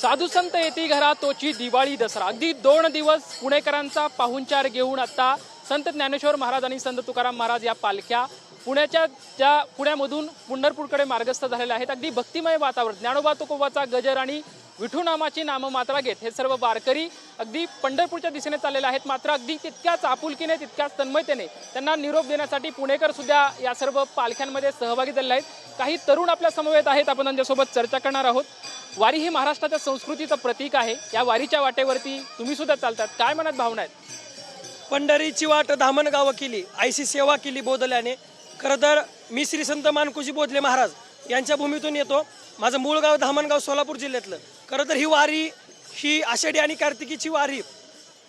साधू संत येती घरा तोची दिवाळी दसरा अगदी 2 दिवस पुणेकरांचा पाहुणचार घेऊन आता संत ज्ञानेश्वर महाराज आणि संत तुकाराम महाराज या पालख्या पुण्यामधून पंढरपूरकडे मार्गस्थ झालेल्या आहेत। अगदी भक्तिमय वातावरण, ज्ञानोबा तुकोबाचा गजर आणि विठू नामाची नाममात्रा घेत हे सर्व वारकरी अगदी पंढरपूरच्या दिशेने चाललेले आहेत। मात्र अगदी तितक्याच आपुलकीने, तितक्याच तन्मयतेने त्यांना निरोप देण्यासाठी पुणेकर सुद्धा या सर्व पालख्यांमध्ये सहभागी झालेले आहेत। काही तरुण आपल्या समवेत आहेत, आपण त्यांच्यासोबत चर्चा करणार आहोत। वारी ही महाराष्ट्राच्या संस्कृतीचं प्रतीक आहे। या वारीच्या वाटेवरती तुम्ही सुद्धा चालतात, काय मनात भावना आहेत? पंढरीची वाट धामणगाव केली, आयसी सेवा केली बोधल्याने। खरं तर मी श्री संत मानकुजी बोधले महाराज यांच्या भूमीतून येतो। माझं मूळ गाव धामणगाव सोलापूर जिल्ह्यातलं। खरं तर ही वारी, ही आषाढी आणि कार्तिकीची वारी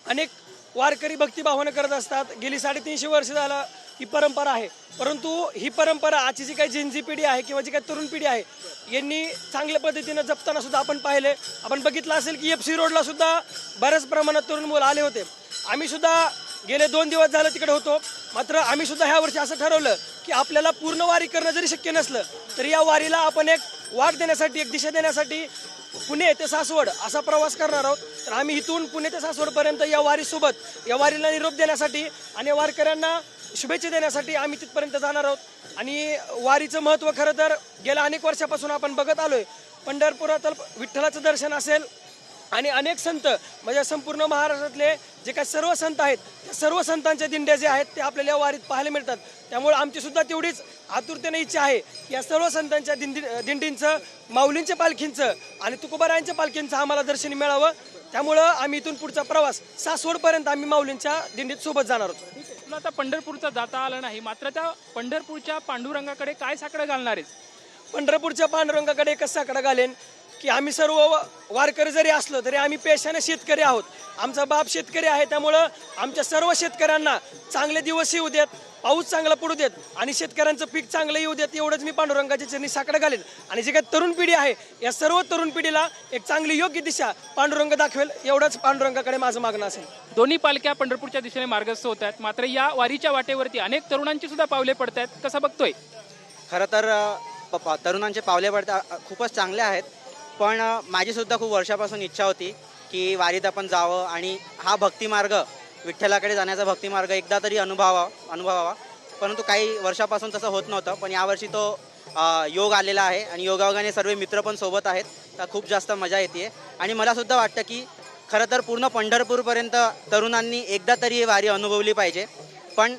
अनेक वारकरी भक्तिभावानं करत असतात। गेली 350 वर्ष झालं ही परंपरा आहे। परंतु ही परंपरा आजची जी काही जेनझी पिढी आहे किंवा जी काही तरुण पिढी आहे यांनी चांगल्या पद्धतीनं जपताना सुद्धा आपण पाहिले, आपण बघितलं असेल की FC रोडला सुद्धा बऱ्याच प्रमाणात तरुण मुलं आले होते। आम्ही सुद्धा गेले 2 दिवस झालं तिकडे होतो। मात्र आम्ही सुद्धा ह्या वर्षी असं ठरवलं की आपल्याला पूर्ण वारी करणं जरी शक्य नसलं तरी या वारीला आपण एक वाट देण्यासाठी, एक दिशा देण्यासाठी पुणे ते सासवड असा प्रवास करणार आहोत। तर आम्ही इथून पुणे ते सासवडपर्यंत या वारीसोबत, या वारीला निरोप देण्यासाठी आणि वारकऱ्यांना शुभेच्छा देण्यासाठी आम्ही तिथपर्यंत जाणार आहोत। आणि वारीचं महत्त्व खरं तर गेल्या अनेक वर्षापासून आपण बघत आलोय। पंढरपुरात विठ्ठलाचं दर्शन असेल आणि अनेक संत, म्हणजे संपूर्ण महाराष्ट्रातले जे काही सर्व संत आहेत त्या सर्व संतांच्या दिंड्या जे आहेत ते आपल्याला या वारीत पाहायला मिळतात। त्यामुळे आमची सुद्धा तेवढीच आतुरतेने इच्छा आहे की या सर्व संतांच्या दिंडींचं, माऊलींच्या पालखींचं आणि तुकोबारायांच्या पालखींचं आम्हाला दर्शन मिळावं। त्यामुळं आम्ही इथून पुढचा प्रवास सासवडपर्यंत आम्ही माऊलींच्या दिंडीत सोबत जाणार आहोत। तुला आता पंढरपूरचा जाता आलं नाही, मात्र त्या पंढरपूरच्या पांडुरंगाकडे काय साकडं घालणार आहेस? पंढरपूरच्या पांडुरंगाकडे एकच साकडं घालेन की आम्ही सर्व वारकरी जरी असलो तरी आम्ही पेशाने शेतकरी आहोत। आमचा बाप शेतकरी आहे, त्यामुळं आमच्या सर्व शेतकऱ्यांना चांगले दिवस येऊ देत, पाऊस चांगला पडू देत आणि शेतकऱ्यांचं पीक चांगलं येऊ देत, एवढंच मी पांडुरंगाच्या चरणी साकडं घालेन। आणि जे काही तरुण पिढी आहे या सर्व तरुण पिढीला एक चांगली योग्य दिशा पांडुरंग दाखवेल, एवढंच पांडुरंगाकडे माझं मागणं असेल। दोन्ही पालख्या पंढरपूरच्या दिशेने मार्गस्थ होत आहेत, मात्र या वारीच्या वाटेवरती अनेक तरुणांची सुद्धा पावले पडत आहेत, कसं बघतोय? खरं तर तरुणांचे पावले पडतात खूपच चांगले आहेत। पण माझीसुद्धा खूप वर्षापासून इच्छा होती की वारीत आपण जावं आणि हा भक्तिमार्ग, विठ्ठलाकडे जाण्याचा भक्तिमार्ग एकदा तरी अनुभवावा। परंतु काही वर्षापासून तसं होत नव्हतं, पण यावर्षी तो योग आलेला आहे आणि योगायोगाने सर्व मित्र पण सोबत आहेत, तर खूप जास्त मजा येते। आणि मलासुद्धा वाटतं की खरं तर पूर्ण पंढरपूरपर्यंत तरुणांनी एकदा तरी ही वारी अनुभवली पाहिजे। पण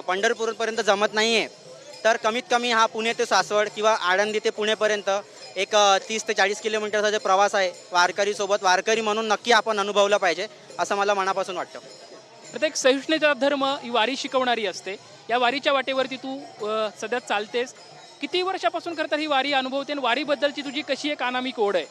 पंढरपूरपर्यंत जमत नाही आहे तर कमीत कमी हा पुणे ते सासवड किंवा आळंदी ते पुणेपर्यंत एक 30 ते 40 किलोमीटरचा जो प्रवास आहे वारकरीसोबत, वारकरी म्हणून नक्की आपण अनुभवला पाहिजे असं मला मनापासून वाटतं। प्रत्येक सहिष्णुतेचा धर्म ही वारी शिकवणारी असते। या वारीच्या वाटेवरती तू सध्या चालतेस, किती वर्षापासून खरं तर ही वारी अनुभवते आणि वारीबद्दलची तुझी कशी एक अनामिक ओढ आहे?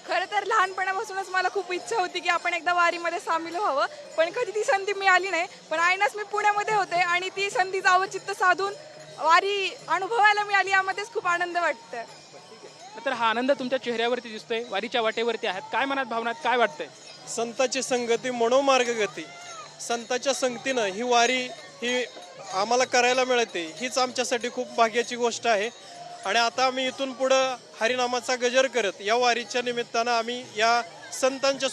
खरं तर लहानपणापासूनच मला खूप इच्छा होती की आपण एकदा वारीमध्ये सामील व्हावं, पण कधी ती संधी मिळाली नाही। पण आईनच मी पुण्यामध्ये होते आणि ती संधीचं अवचित्त साधून वारी अनुभवायला मिळाली, यामध्येच खूप आनंद वाटतं। तर हा आनंद तुमच्या चेहऱ्यावरती दिसतोय, वारीच्या वाटेवरती आहात, काय मनात भावनात काय वाटतंय? संताची संगती मनोमार्ग गती, संताच्या संगतीनं ही वारी ही आम्हाला करायला मिळते, हीच आमच्यासाठी खूप भाग्याची गोष्ट आहे। आणि आता आम्ही इथून पुढं हरिनामाचा गजर करत या वारीच्या निमित्तानं आम्ही या संतांच्या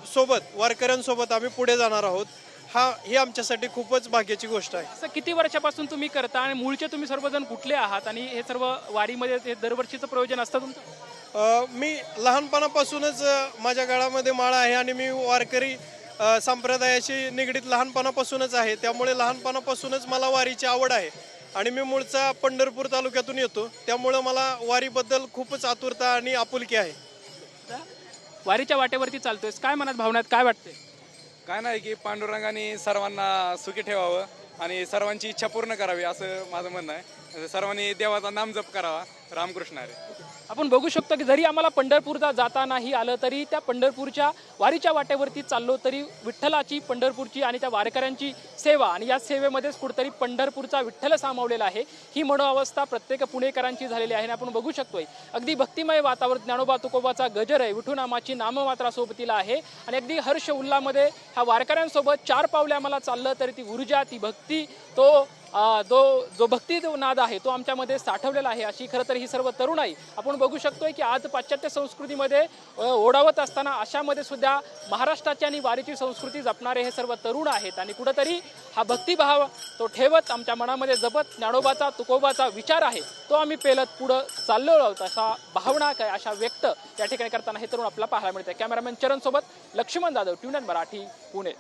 सोबत, वारकऱ्यांसोबत आम्ही पुढे जाणार आहोत। ही आमच्यासाठी खूपच भाग्याची गोष्ट आहे। असं किती वर्षापासून तुम्ही करता आणि मूळचे तुम्ही सर्वजण कुठले आहात आणि हे सर्व वारीमध्ये हे दरवर्षीचं प्रयोजन असतं तुमचं? मी लहानपणापासूनच माझ्या गळामध्ये माळा आहे आणि मी वारकरी संप्रदायाशी निगडीत लहानपणापासूनच आहे, त्यामुळे लहानपणापासूनच मला वारीची आवड आहे। आणि मी मूळचा पंढरपूर तालुक्यातून येतो, त्यामुळं मला वारीबद्दल खूपच आतुरता आणि आपुलकी आहे। वारीच्या वाटेवरती चालतोयस, काय मनात भावनात काय वाटतंय? काय नाही की पांडुरंगाने सर्वांना सुखी ठेवावं आणि सर्वांची इच्छा पूर्ण करावी असं माझं म्हणणं आहे। सर्वांनी देवाचा नाम जप करावा। रामकृष्ण हरी। आपण बघू शकतो की जरी आम्हाला पंढरपूरचा जाता नाही आलं तरी त्या पंढरपूरच्या वारीच्या वाटेवरती चाललो तरी विठ्ठलाची, पंढरपूरची आणि त्या वारकऱ्यांची सेवा आणि या सेवेमध्येच कुठेतरी पंढरपूरचा विठ्ठल सामावलेला आहे, ही मनोअवस्था प्रत्येक पुणेकरांची झालेली आहे। आणि आपण बघू शकतोय अगदी भक्तिमय वातावरण, ज्ञानोबा तुकोबाचा गजर आहे, विठू नामाची नाममात्रा सोबतीला आहे आणि अगदी हर्ष उल्हामध्ये ह्या वारकऱ्यांसोबत 4 पावले आम्हाला चाललं तरी ती ऊर्जा, ती भक्ती, तो जो भक्ती नाद आहे तो आमच्यामध्ये साठवलेला आहे अशी खरं तर ही सर्व तरुणाई आपण बघू शकतोय की आज पाश्चात्य संस्कृतीमध्ये ओढावत असताना अशामध्ये सुद्धा महाराष्ट्राची आणि वारीची संस्कृती जपणारे हे सर्व तरुण आहेत आणि कुठंतरी हा भक्तिभाव तो ठेवत आमच्या मनामध्ये जपत ज्ञानोबाचा तुकोबाचा विचार आहे तो आम्ही पेलत पुढं चाललो आहोत असा भावना काय अशा व्यक्त या ठिकाणी करताना हे तरुण आपल्याला पाहायला मिळते. कॅमेरामॅन चरण सोबत लक्ष्मण जाधव, ट्यून इन मराठी, पुणे.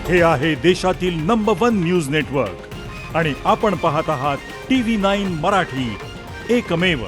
हे आहे देशातील नंबर 1 न्यूज नेटवर्क आणि आपण पाहत आहात TV9 मराठी, एकमेव.